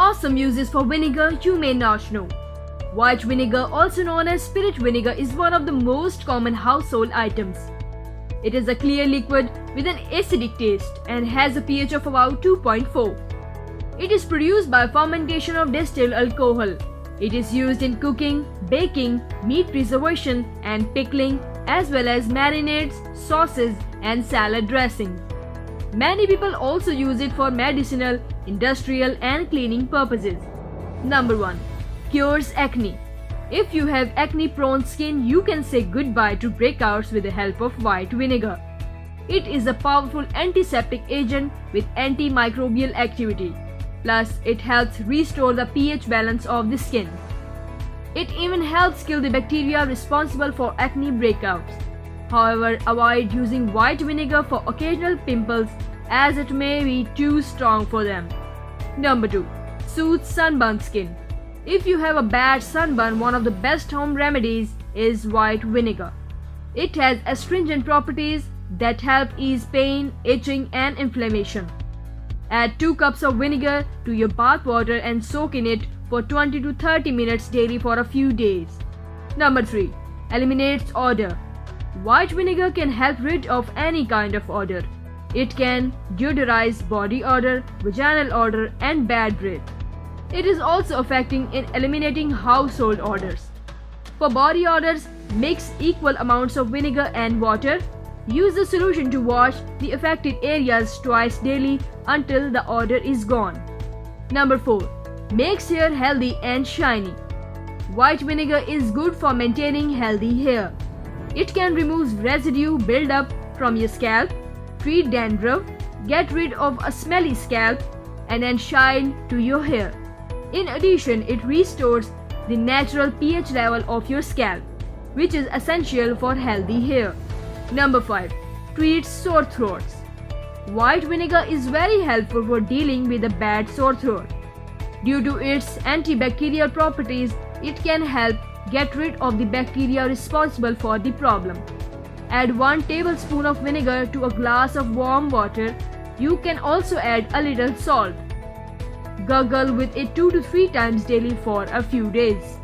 awesome uses for vinegar you may not know. White vinegar, also known as spirit vinegar, is one of the most common household items. It is a clear liquid with an acidic taste and has a pH of about 2.4. It is produced by fermentation of distilled alcohol. It is used in cooking, baking, meat preservation and pickling, as well as marinades, sauces and salad dressings. Many people also use it for medicinal, industrial and cleaning purposes. Number 1. Cures acne. If you have acne-prone skin, you can say goodbye to breakouts with the help of white vinegar. It is a powerful antiseptic agent with antimicrobial activity. Plus, it helps restore the pH balance of the skin. It even helps kill the bacteria responsible for acne breakouts. However, avoid using white vinegar for occasional pimples as it may be too strong for them. Number 2. Soothes sunburned skin. If you have a bad sunburn, one of the best home remedies is white vinegar. It has astringent properties that help ease pain, itching and inflammation. Add 2 cups of vinegar to your bath water and soak in it for 20 to 30 minutes daily for a few days. Number 3. Eliminates odor. White vinegar can help rid of any kind of odor. It can deodorize body odor, vaginal odor and bad breath. It is also effective in eliminating household odors. For body odors, mix equal amounts of vinegar and water. Use the solution to wash the affected areas twice daily until the odor is gone. Number 4. Makes hair healthy and shiny. White vinegar is good for maintaining healthy hair. It can remove residue buildup from your scalp, treat dandruff, get rid of a smelly scalp, and add shine to your hair. In addition, it restores the natural pH level of your scalp, which is essential for healthy hair. Number 5. Treats sore throats. White vinegar is very helpful for dealing with a bad sore throat. Due to its antibacterial properties, it can help get rid of the bacteria responsible for the problem. Add 1 tablespoon of vinegar to a glass of warm water. You can also add a little salt. Gargle with it 2 to 3 times daily for a few days.